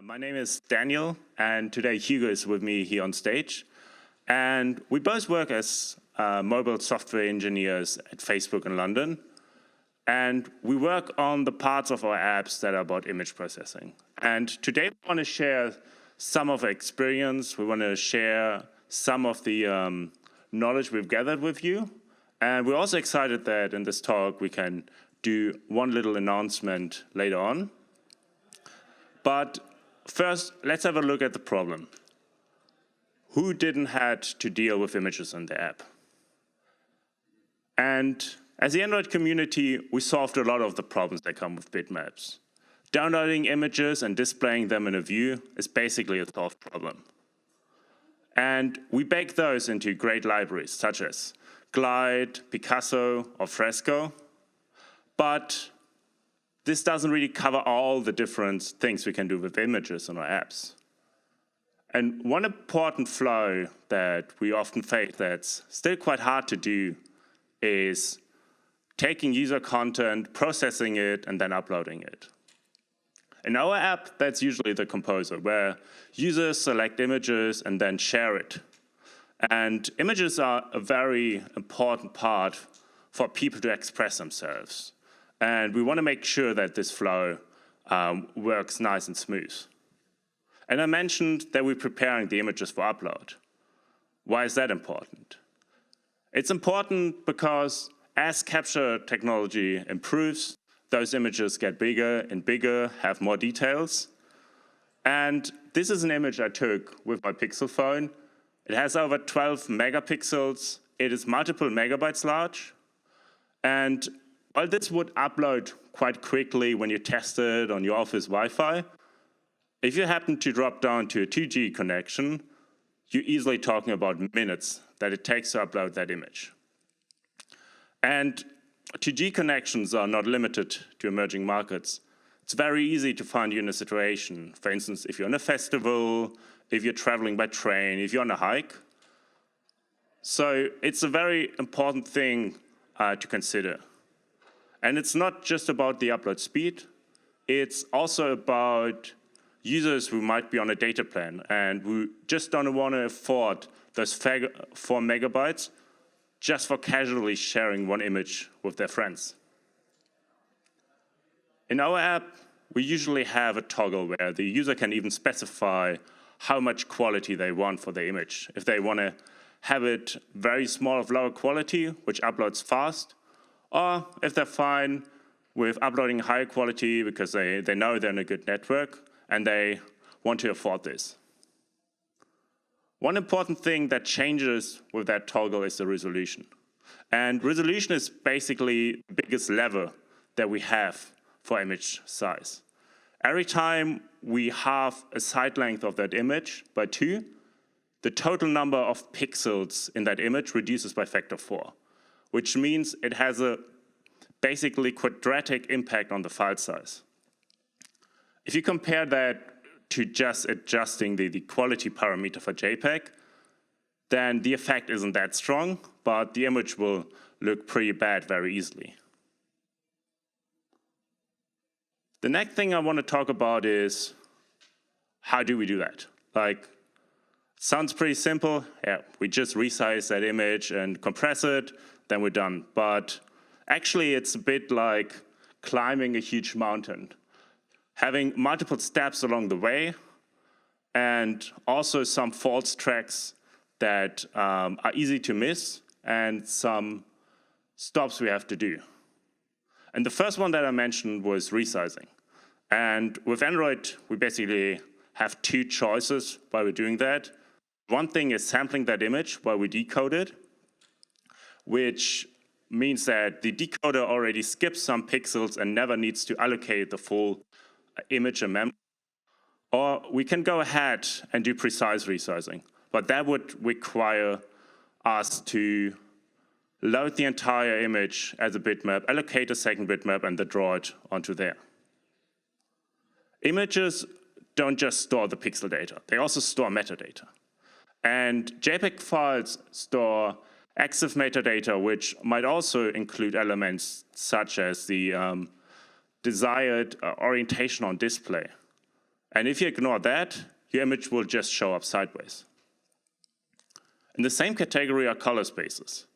My name is Daniel, and today Hugo is with me here on stage. And we both work as mobile software engineers at Facebook in London. And we work on the parts of our apps that are about image processing. And today we want to share some of our experience. We want to share some of the knowledge we've gathered with you. And we're also excited that in this talk we can do one little announcement later on. But first, let's have a look at the problem. Who didn't have to deal with images in the app? And as the Android community, we solved a lot of the problems that come with bitmaps. Downloading images and displaying them in a view is basically a solved problem. And we bake those into great libraries such as Glide, Picasso, or Fresco. But this doesn't really cover all the different things we can do with images in our apps. And one important flow that we often face that's still quite hard to do is taking user content, processing it, and then uploading it. In our app, that's usually the composer, where users select images and then share it. And images are a very important part for people to express themselves. And we want to make sure that this flow works nice and smooth. And I mentioned that we're preparing the images for upload. Why is that important? It's important because as capture technology improves, those images get bigger and bigger, have more details. And this is an image I took with my Pixel phone. It has over 12 megapixels. It is multiple megabytes large. And while this would upload quite quickly when you test it on your office Wi-Fi, if you happen to drop down to a 2G connection, you're easily talking about minutes that it takes to upload that image. And 2G connections are not limited to emerging markets. It's very easy to find you in a situation. For instance, if you're on a festival, if you're traveling by train, if you're on a hike. So it's a very important thing to consider. And it's not just about the upload speed. It's also about users who might be on a data plan and who just don't want to afford those 4 megabytes just for casually sharing one image with their friends. In our app, we usually have a toggle where the user can even specify how much quality they want for the image. If they want to have it very small of lower quality, which uploads fast, or if they're fine with uploading higher quality because they know they're in a good network and they want to afford this. One important thing that changes with that toggle is the resolution. And resolution is basically the biggest lever that we have for image size. Every time we halve a side length of that image by 2, the total number of pixels in that image reduces by factor 4. Which means it has a basically quadratic impact on the file size. If you compare that to just adjusting the quality parameter for JPEG, then the effect isn't that strong, but the image will look pretty bad very easily. The next thing I want to talk about is how do we do that? Like, sounds pretty simple. Yeah, we just resize that image and compress it, then we're done. But actually, it's a bit like climbing a huge mountain. Having multiple steps along the way, and also some false tracks that are easy to miss, and some stops we have to do. And the first one that I mentioned was resizing. And with Android, we basically have 2 choices while we're doing that. One thing is sampling that image while we decode it, which means that the decoder already skips some pixels and never needs to allocate the full image and memory. Or we can go ahead and do precise resizing, but that would require us to load the entire image as a bitmap, allocate a second bitmap, and then draw it onto there. Images don't just store the pixel data, they also store metadata. And JPEG files store EXIF metadata, which might also include elements such as the desired orientation on display. And if you ignore that, your image will just show up sideways. In the same category are color spaces.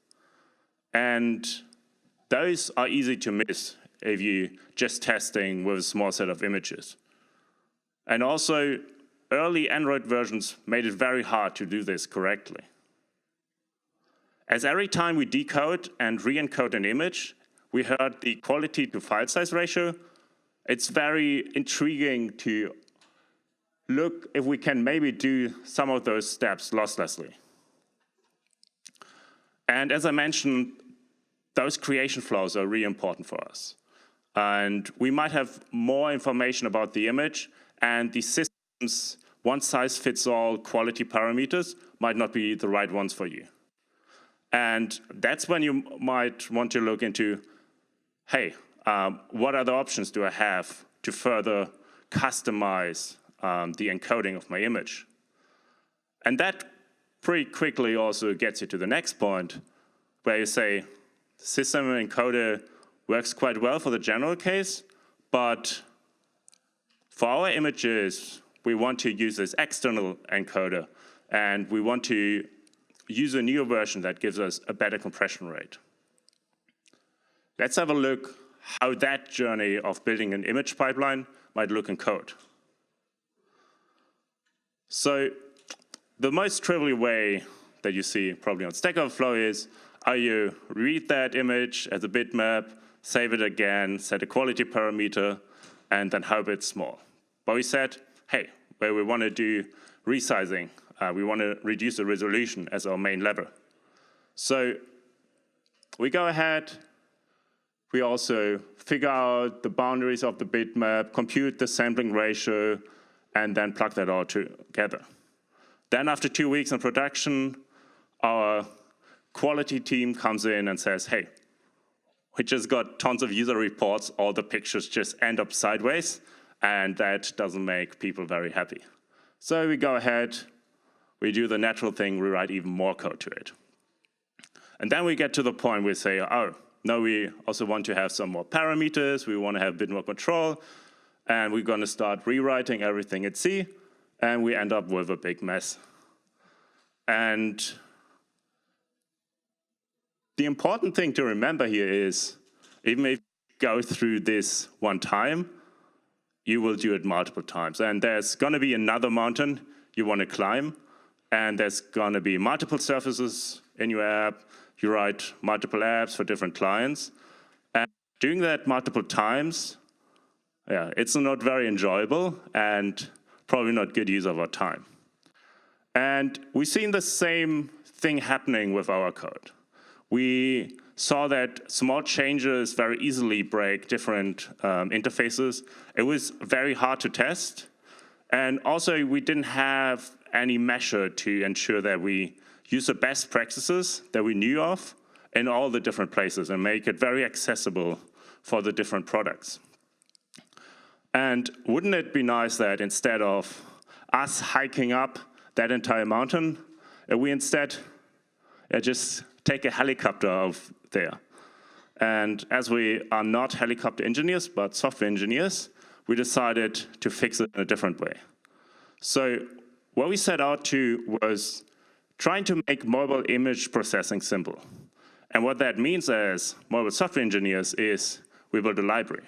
And those are easy to miss if you're just testing with a small set of images. And also, early Android versions made it very hard to do this correctly. As every time we decode and re-encode an image, we heard the quality to file size ratio. It's very intriguing to look if we can maybe do some of those steps losslessly. And as I mentioned, those creation flows are really important for us. And we might have more information about the image, and the system's one-size-fits-all quality parameters might not be the right ones for you. And that's when you might want to look into, hey, what other options do I have to further customize the encoding of my image? And that pretty quickly also gets you to the next point, where you say, system encoder works quite well for the general case, but for our images, we want to use this external encoder, and we want to use a newer version that gives us a better compression rate. Let's have a look how that journey of building an image pipeline might look in code. So the most trivial way that you see probably on Stack Overflow is you read that image as a bitmap, save it again, set a quality parameter, and then hope it's small. But we said, hey, where we want to do resizing, we want to reduce the resolution as our main lever. So we go ahead, we also figure out the boundaries of the bitmap, compute the sampling ratio, and then plug that all together. Then after 2 weeks in production, our quality team comes in and says, hey, we just got tons of user reports, all the pictures just end up sideways, and that doesn't make people very happy. So we go ahead, we do the natural thing, we write even more code to it. And then we get to the point where we say, oh, no, we also want to have some more parameters, we want to have a bit more control, and we're going to start rewriting everything at C, and we end up with a big mess. And the important thing to remember here is, even if you go through this one time, you will do it multiple times. And there's going to be another mountain you want to climb, and there's going to be multiple surfaces in your app. You write multiple apps for different clients. And doing that multiple times, yeah, it's not very enjoyable and probably not good use of our time. And we've seen the same thing happening with our code. We saw that small changes very easily break different interfaces. It was very hard to test. And also, we didn't have any measure to ensure that we use the best practices that we knew of in all the different places and make it very accessible for the different products. And wouldn't it be nice that instead of us hiking up that entire mountain, we instead just take a helicopter off there. And as we are not helicopter engineers, but software engineers, we decided to fix it in a different way. So what we set out to was trying to make mobile image processing simple. And what that means as mobile software engineers is we built a library.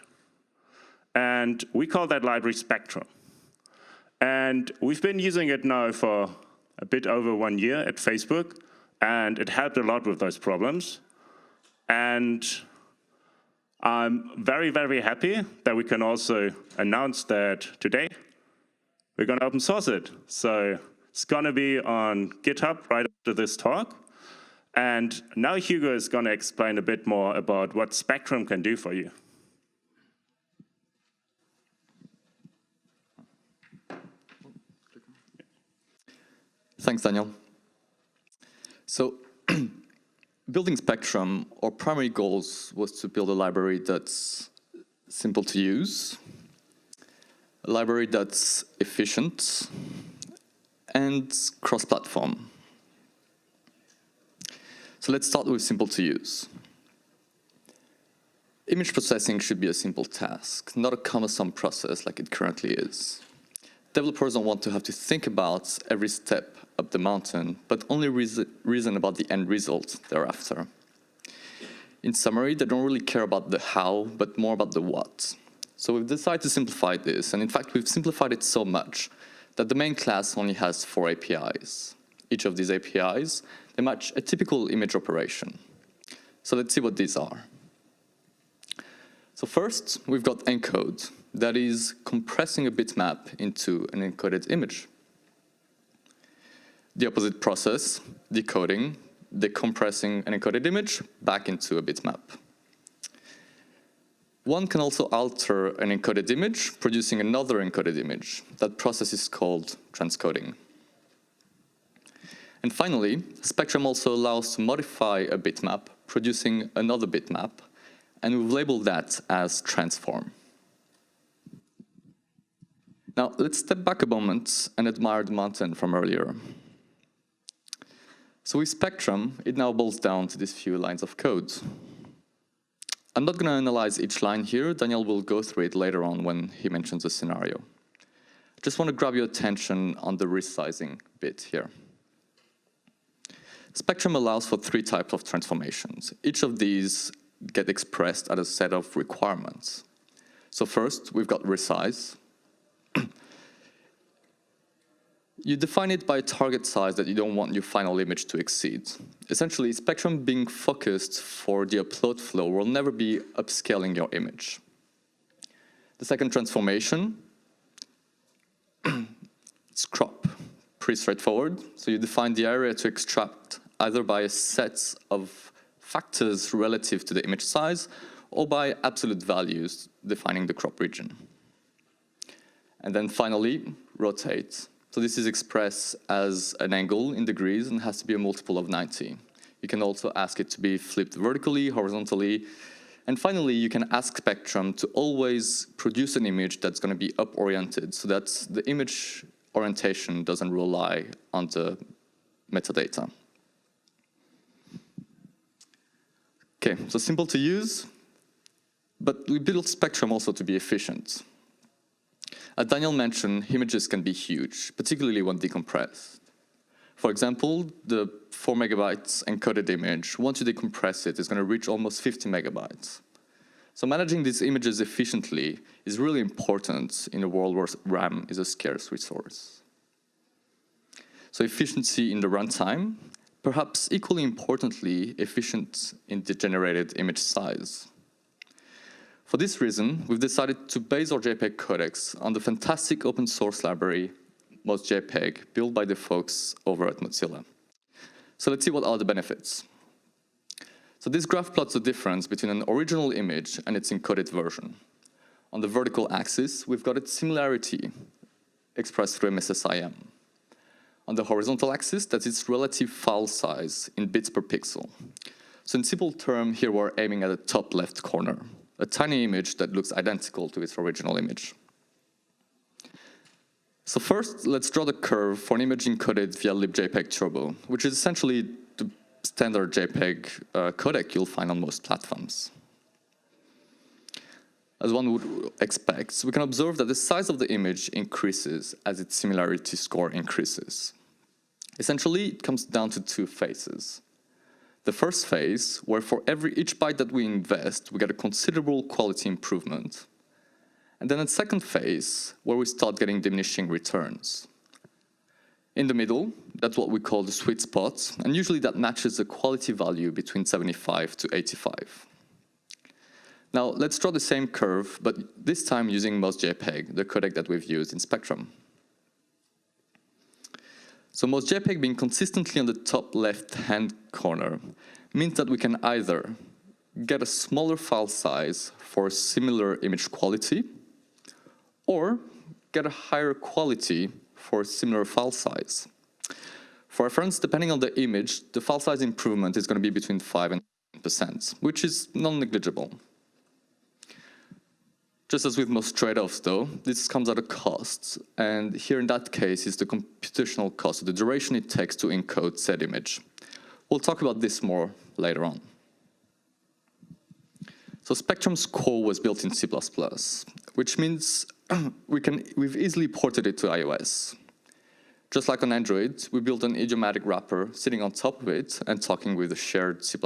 And we call that library Spectrum. And we've been using it now for a bit over 1 year at Facebook, and it helped a lot with those problems. And I'm very, very happy that we can also announce that today we're going to open source it. So it's going to be on GitHub right after this talk. And now Hugo is going to explain a bit more about what Spectrum can do for you. Thanks, Daniel. So building Spectrum, our primary goals was to build a library that's simple to use, a library that's efficient, and cross-platform. So let's start with simple to use. Image processing should be a simple task, not a cumbersome process like it currently is. developers don't want to have to think about every step up the mountain, but only reason about the end result thereafter. In summary, they don't really care about the how, but more about the what. So we've decided to simplify this, and in fact, we've simplified it so much that the main class only has 4 APIs. Each of these APIs, they match a typical image operation. So let's see what these are. So first, we've got encode, that is compressing a bitmap into an encoded image. The opposite process, decoding, decompressing an encoded image back into a bitmap. One can also alter an encoded image, producing another encoded image. That process is called transcoding. And finally, Spectrum also allows to modify a bitmap, producing another bitmap, and we've labeled that as transform. Now, let's step back a moment and admire the mountain from earlier. So with Spectrum, it now boils down to these few lines of code. I'm not going to analyze each line here. Daniel will go through it later on when he mentions a scenario. I just want to grab your attention on the resizing bit here. Spectrum allows for 3 types of transformations. Each of these get expressed as a set of requirements. So first, we've got resize. You define it by a target size that you don't want your final image to exceed. Essentially, Spectrum being focused for the upload flow will never be upscaling your image. The second transformation, it's crop. Pretty straightforward. So you define the area to extract either by a set of factors relative to the image size or by absolute values defining the crop region. And then finally, rotate. So this is expressed as an angle in degrees and has to be a multiple of 90. You can also ask it to be flipped vertically, horizontally. And finally, you can ask Spectrum to always produce an image that's going to be up-oriented so that the image orientation doesn't rely on the metadata. Okay, so simple to use, but we built Spectrum also to be efficient. As Daniel mentioned, images can be huge, particularly when decompressed. For example, the 4 megabytes encoded image, once you decompress it, is going to reach almost 50 megabytes. So managing these images efficiently is really important in a world where RAM is a scarce resource. So efficiency in the runtime, perhaps equally importantly, efficient in the generated image size. For this reason, we've decided to base our JPEG codecs on the fantastic open source library, MostJPEG, built by the folks over at Mozilla. So let's see what are the benefits. So this graph plots the difference between an original image and its encoded version. On the vertical axis, we've got its similarity expressed through MSSIM. On the horizontal axis, that's its relative file size in bits per pixel. So in simple terms, here we're aiming at the top left corner, a tiny image that looks identical to its original image. So first, let's draw the curve for an image encoded via libjpeg turbo, which is essentially the standard JPEG codec you'll find on most platforms. As one would expect, we can observe that the size of the image increases as its similarity score increases. Essentially, it comes down to 2 phases. The first phase, where for each byte that we invest, we get a considerable quality improvement. And then a second phase, where we start getting diminishing returns. In the middle, that's what we call the sweet spot, and usually that matches the quality value between 75 to 85. Now, let's draw the same curve, but this time using MostJPEG, the codec that we've used in Spectrum. So MostJPEG being consistently on the top left-hand corner means that we can either get a smaller file size for similar image quality, or get a higher quality for similar file size. For reference, depending on the image, the file size improvement is going to be between 5 and 10%, which is non-negligible. Just as with most trade-offs, though, this comes at a cost, and here in that case is the computational cost, the duration it takes to encode said image. We'll talk about this more later on. So Spectrum's core was built in C++, which means we've easily ported it to iOS. Just like on Android, we built an idiomatic wrapper sitting on top of it and talking with a shared C++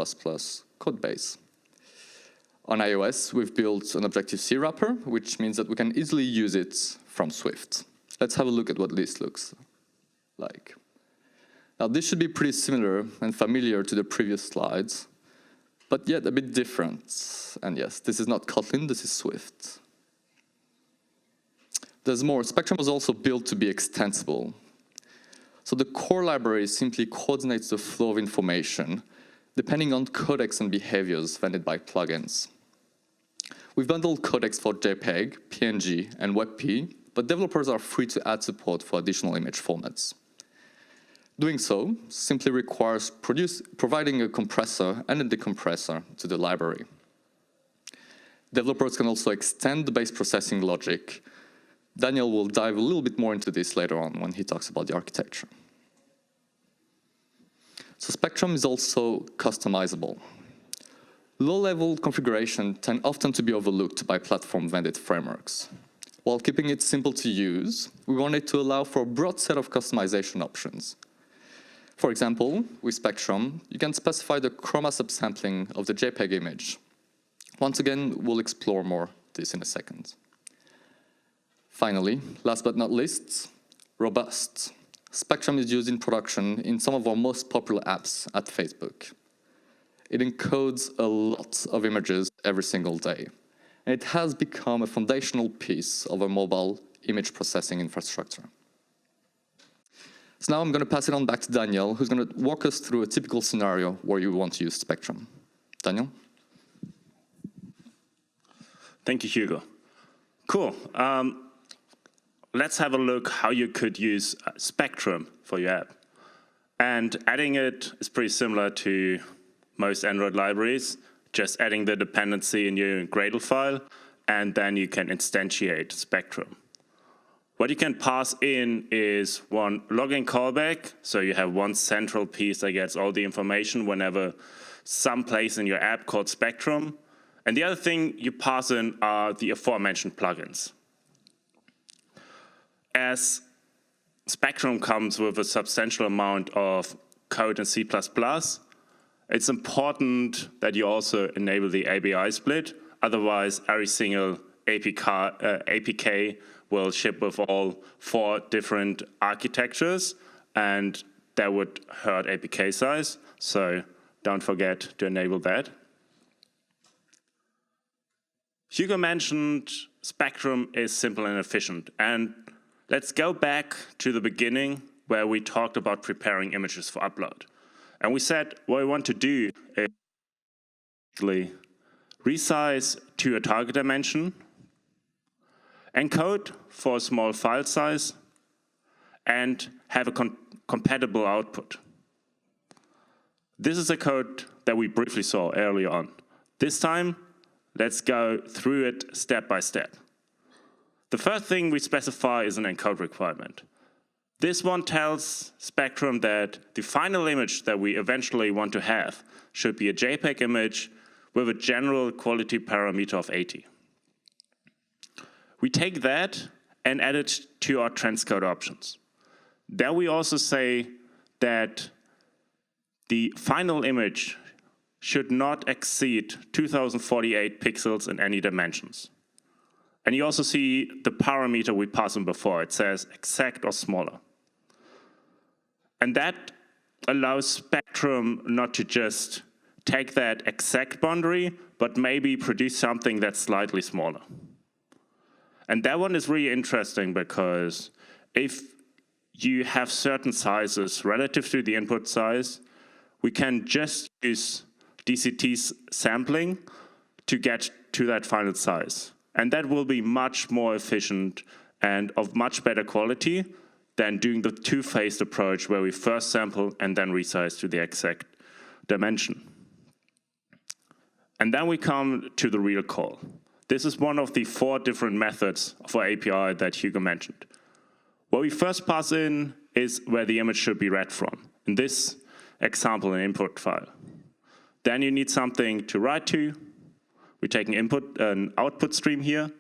code base. On iOS, we've built an Objective-C wrapper, which means that we can easily use it from Swift. Let's have a look at what this looks like. Now, this should be pretty similar and familiar to the previous slides, but yet a bit different. And yes, this is not Kotlin, this is Swift. There's more. Spectrum was also built to be extensible. So the core library simply coordinates the flow of information depending on codecs and behaviors vended by plugins. We've bundled codecs for JPEG, PNG, and WebP, but developers are free to add support for additional image formats. Doing so simply requires providing a compressor and a decompressor to the library. Developers can also extend the base processing logic. Daniel will dive a little bit more into this later on when he talks about the architecture. So Spectrum is also customizable. Low-level configuration tend often to be overlooked by platform-vended frameworks. While keeping it simple to use, we wanted to allow for a broad set of customization options. For example, with Spectrum, you can specify the chroma subsampling of the JPEG image. Once again, we'll explore more this in a second. Finally, last but not least, robust. Spectrum is used in production in some of our most popular apps at Facebook. It encodes a lot of images every single day, and it has become a foundational piece of our mobile image processing infrastructure. So now I'm going to pass it on back to Daniel, who's going to walk us through a typical scenario where you want to use Spectrum. Daniel? Thank you, Hugo. Cool. Let's have a look how you could use Spectrum for your app. And adding it is pretty similar to most Android libraries, just adding the dependency in your Gradle file, and then you can instantiate Spectrum. What you can pass in is one login callback, so you have one central piece that gets all the information whenever some place in your app called Spectrum. And the other thing you pass in are the aforementioned plugins. As Spectrum comes with a substantial amount of code in C++, it's important that you also enable the ABI split. Otherwise, every single APK will ship with all 4 different architectures, and that would hurt APK size. So don't forget to enable that. Hugo mentioned Spectrum is simple and efficient. And let's go back to the beginning where we talked about preparing images for upload. And we said what we want to do is resize to a target dimension, encode for a small file size, and have a compatible output. This is a code that we briefly saw earlier on. This time, let's go through it step by step. The first thing we specify is an encode requirement. This one tells Spectrum that the final image that we eventually want to have should be a JPEG image with a general quality parameter of 80. We take that and add it to our transcode options. There we also say that the final image should not exceed 2048 pixels in any dimensions. And you also see the parameter we passed in before. It says exact or smaller. And that allows Spectrum not to just take that exact boundary, but maybe produce something that's slightly smaller. And that one is really interesting because if you have certain sizes relative to the input size, we can just use DCT sampling to get to that final size. And that will be much more efficient and of much better quality than doing the two-phased approach where we first sample and then resize to the exact dimension. And then we come to the real call. This is one of the 4 different methods for API that Hugo mentioned. What we first pass in is where the image should be read from. In this example, an input file. Then you need something to write to. We take an output stream here.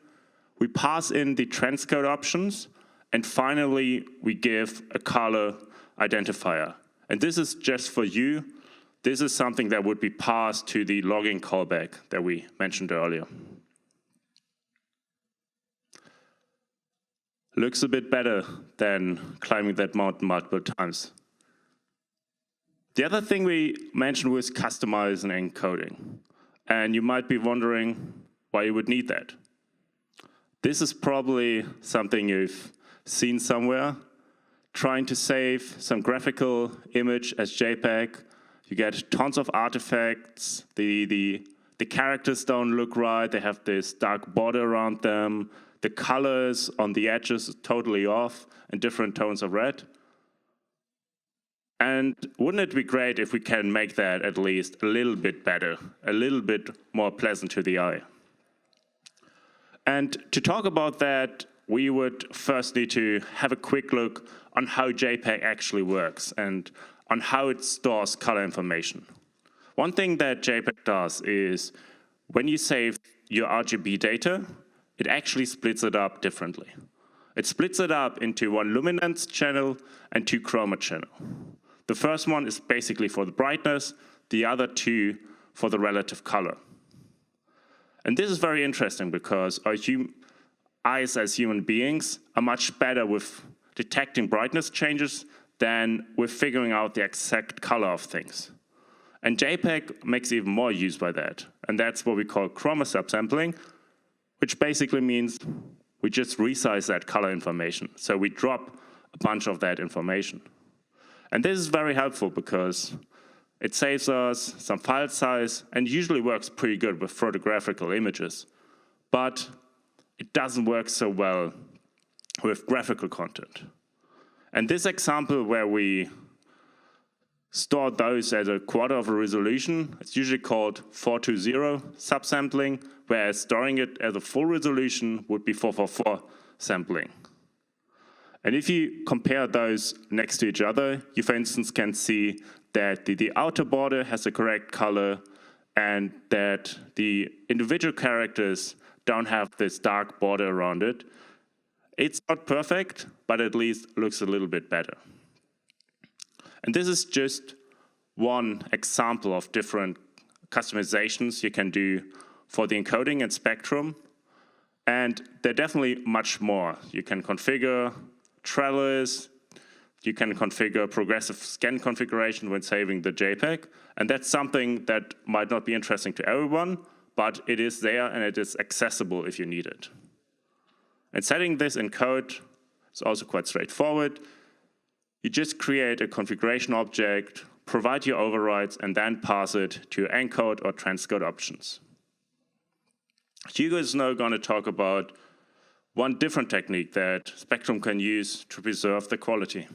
We pass in the transcode options, and finally, we give a color identifier. And this is just for you. This is something that would be passed to the logging callback that we mentioned earlier. Looks a bit better than climbing that mountain multiple times. The other thing we mentioned was customizing and encoding. And you might be wondering why you would need that. This is probably something you've seen somewhere. Trying to save some graphical image as JPEG, you get tons of artifacts. The characters don't look right. They have this dark border around them. The colors on the edges are totally off and different tones of red. And wouldn't it be great if we can make that at least a little bit better, a little bit more pleasant to the eye? And to talk about that, we would first need to have a quick look on how JPEG actually works and on how it stores color information. One thing that JPEG does is when you save your RGB data, it actually splits it up differently. It splits it up into one luminance channel and two chroma channel. The first one is basically for the brightness, the other two for the relative color. And this is very interesting because our eyes as human beings are much better with detecting brightness changes than with figuring out the exact color of things. And JPEG makes even more use by that. And that's what we call chroma subsampling, which basically means we just resize that color information. So we drop a bunch of that information. And this is very helpful because it saves us some file size and usually works pretty good with photographical images. But it doesn't work so well with graphical content. And this example where we store those at a quarter of a resolution, it's usually called 420 subsampling, whereas storing it as a full resolution would be 444 sampling. And if you compare those next to each other, you, for instance, can see that the outer border has the correct color and that the individual characters don't have this dark border around it. It's not perfect, but at least looks a little bit better. And this is just one example of different customizations you can do for the encoding and spectrum. And there are definitely much more. You can configure trellis, you can configure progressive scan configuration when saving the JPEG. And that's something that might not be interesting to everyone, but it is there and it is accessible if you need it. And setting this in code is also quite straightforward. You just create a configuration object, provide your overrides, and then pass it to encode or transcode options. Hugo is now going to talk about one different technique that Spectrum can use to preserve the quality.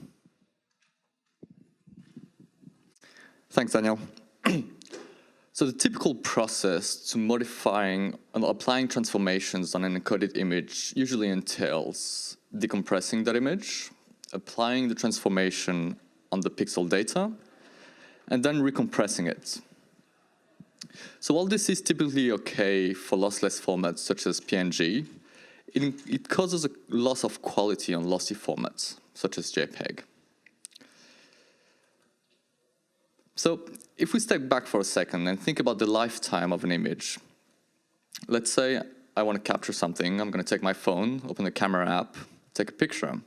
Thanks, Daniel. So the typical process to modifying and applying transformations on an encoded image usually entails decompressing that image, applying the transformation on the pixel data, and then recompressing it. So while this is typically okay for lossless formats such as PNG, it causes a loss of quality on lossy formats such as JPEG. So if we step back for a second and think about the lifetime of an image, let's say I want to capture something. I'm going to take my phone, open the camera app, take a picture.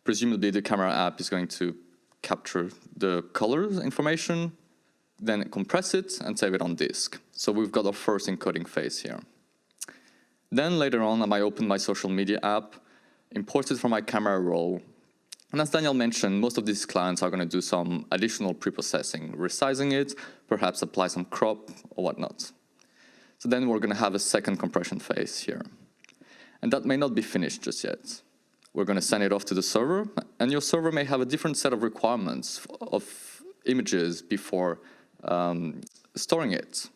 Presumably the camera app is going to capture the colors information, then compress it and save it on disk. So we've got our first encoding phase here. Then later on, I might open my social media app, import it from my camera roll. And as Daniel mentioned, most of these clients are going to do some additional preprocessing, resizing it, perhaps apply some crop or whatnot. So then we're going to have a second compression phase here. And that may not be finished just yet. We're going to send it off to the server, and your server may have a different set of requirements of images before storing it.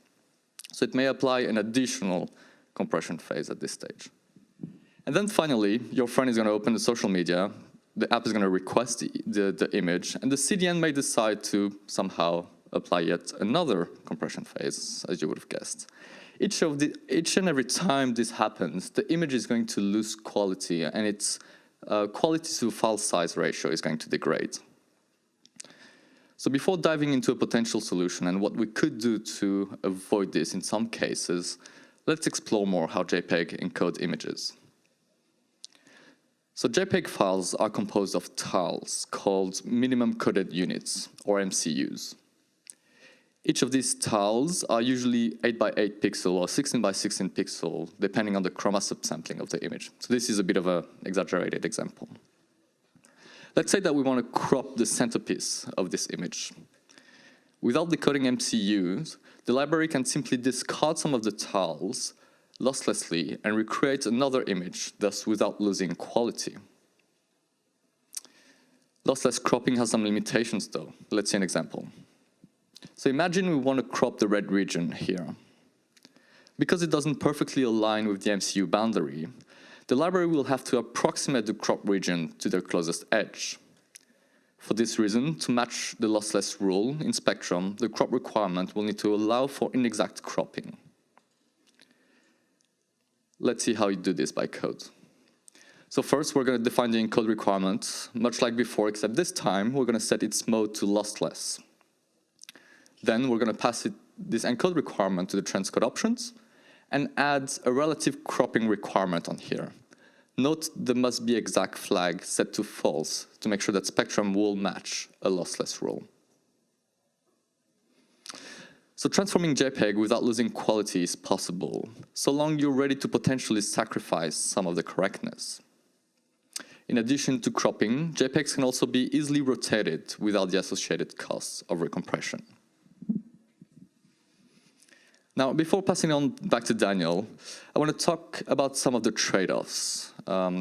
So it may apply an additional compression phase at this stage. And then finally, your friend is going to open the social media, the app is going to request the image, and the CDN may decide to somehow apply yet another compression phase, as you would have guessed. each and every time this happens, the image is going to lose quality, and its quality to file size ratio is going to degrade. So before diving into a potential solution and what we could do to avoid this in some cases, let's explore more how JPEG encode images. So JPEG files are composed of tiles called minimum coded units, or MCUs. Each of these tiles are usually 8 by 8 pixel or 16 by 16 pixel, depending on the chroma subsampling of the image. So this is a bit of an exaggerated example. Let's say that we want to crop the centerpiece of this image. Without decoding MCUs, the library can simply discard some of the tiles losslessly and recreate another image, thus without losing quality. Lossless cropping has some limitations though. Let's see an example. So imagine we want to crop the red region here. Because it doesn't perfectly align with the MCU boundary, the library will have to approximate the crop region to their closest edge. For this reason, to match the lossless rule in Spectrum, the crop requirement will need to allow for inexact cropping. Let's see how you do this by code. So first, we're going to define the encode requirement, much like before, except this time, we're going to set its mode to lossless. Then we're going to pass this encode requirement to the transcode options and add a relative cropping requirement on here. Note the must be exact flag set to false to make sure that Spectrum will match a lossless rule. So transforming JPEG without losing quality is possible, so long you're ready to potentially sacrifice some of the correctness. In addition to cropping, JPEGs can also be easily rotated without the associated costs of recompression. Now, before passing on back to Daniel, I want to talk about some of the trade-offs.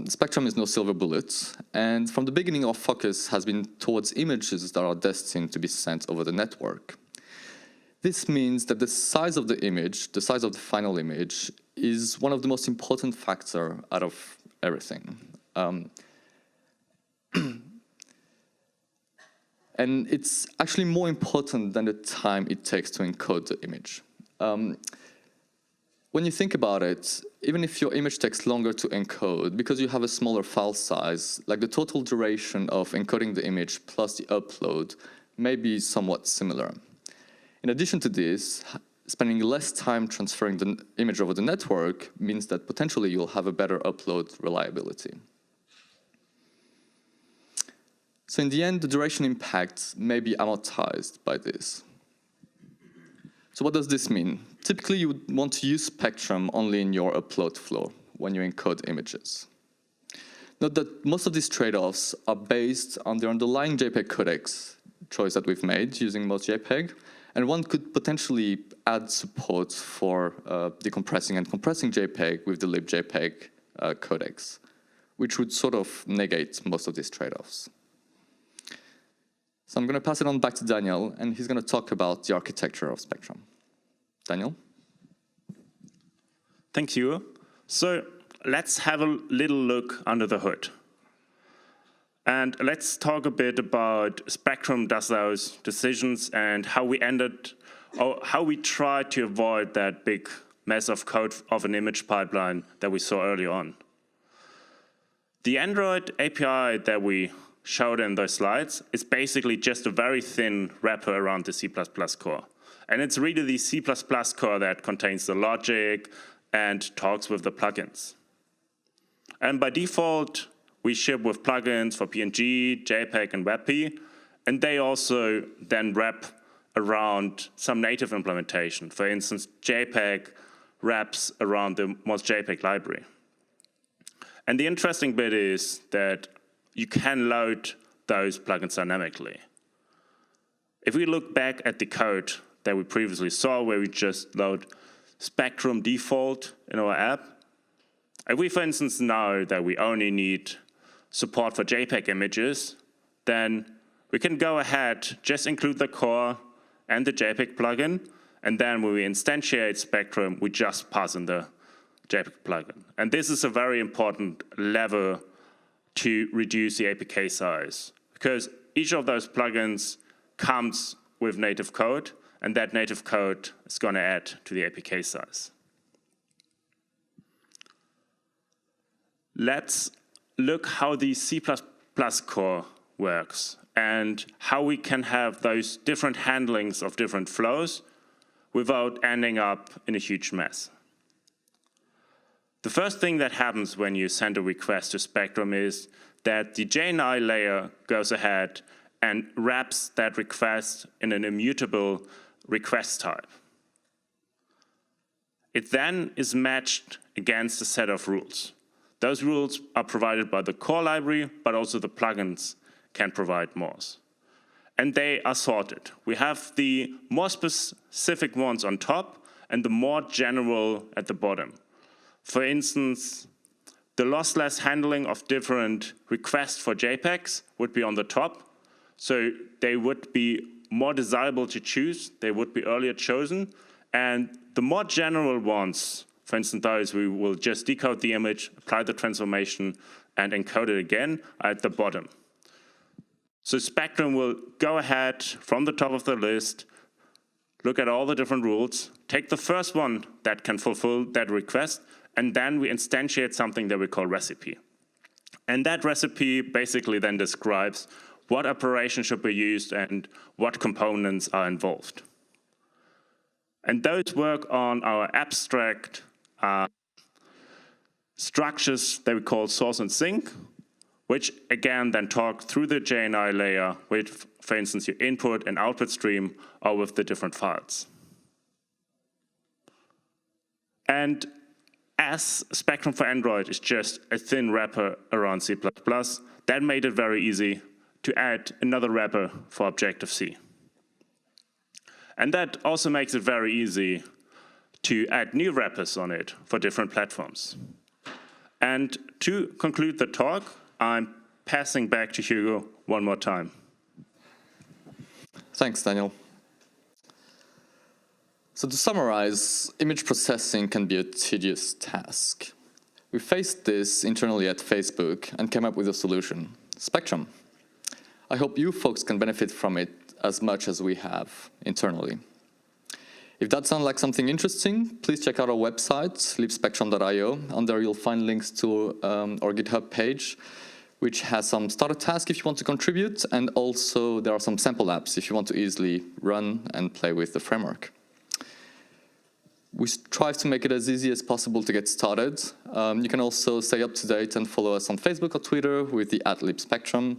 Spectrum is no silver bullet, and from the beginning our focus has been towards images that are destined to be sent over the network. This means that the size of the image, the size of the final image, is one of the most important factors out of everything. And it's actually more important than the time it takes to encode the image. When you think about it, even if your image takes longer to encode, because you have a smaller file size, like the total duration of encoding the image plus the upload may be somewhat similar. In addition to this, spending less time transferring the image over the network means that potentially you'll have a better upload reliability. So in the end, the duration impact may be amortized by this. So what does this mean? Typically, you would want to use Spectrum only in your upload flow when you encode images. Note that most of these trade-offs are based on the underlying JPEG codecs choice that we've made using MostJPEG, and one could potentially add support for decompressing and compressing JPEG with the libJPEG codecs, which would sort of negate most of these trade-offs. So I'm going to pass it on back to Daniel, and he's going to talk about the architecture of Spectrum. Daniel? Thank you. So let's have a little look under the hood. And let's talk a bit about Spectrum does those decisions and how we tried to avoid that big mess of code of an image pipeline that we saw early on. The Android API that we showed in those slides is basically just a very thin wrapper around the C++ core. And it's really the C++ core that contains the logic and talks with the plugins. And by default, we ship with plugins for PNG, JPEG, and WebP, and they also then wrap around some native implementation. For instance, JPEG wraps around the MostJPEG library. And the interesting bit is that you can load those plugins dynamically. If we look back at the code that we previously saw, where we just load Spectrum default in our app, if we, for instance, know that we only need support for JPEG images, then we can go ahead, just include the core and the JPEG plugin, and then when we instantiate Spectrum, we just pass in the JPEG plugin. And this is a very important lever to reduce the APK size, because each of those plugins comes with native code, and that native code is going to add to the APK size. let's look how the C++ core works and how we can have those different handlings of different flows without ending up in a huge mess. The first thing that happens when you send a request to Spectrum is that the JNI layer goes ahead and wraps that request in an immutable request type. It then is matched against a set of rules. Those rules are provided by the core library, but also the plugins can provide more. And they are sorted. We have the more specific ones on top and the more general at the bottom. For instance, the lossless handling of different requests for JPEGs would be on the top. So they would be more desirable to choose. They would be earlier chosen. And the more general ones, for instance, those we will just decode the image, apply the transformation, and encode it again, are at the bottom. So Spectrum will go ahead from the top of the list, look at all the different rules, take the first one that can fulfill that request, and then we instantiate something that we call recipe. And that recipe basically then describes what operation should be used and what components are involved. And those work on our abstract structures that we call source and sink, which again then talk through the JNI layer with, for instance, your input and output stream or with the different files. And as Spectrum for Android is just a thin wrapper around C++, that made it very easy to add another wrapper for Objective-C. And that also makes it very easy to add new wrappers on it for different platforms. And to conclude the talk, I'm passing back to Hugo one more time. Thanks, Daniel. So to summarize, image processing can be a tedious task. We faced this internally at Facebook and came up with a solution, Spectrum. I hope you folks can benefit from it as much as we have internally. If that sounds like something interesting, please check out our website, libspectrum.io. On there you'll find links to our GitHub page, which has some starter tasks if you want to contribute, and also there are some sample apps if you want to easily run and play with the framework. We strive to make it as easy as possible to get started. You can also stay up to date and follow us on Facebook or Twitter with the @libspectrum.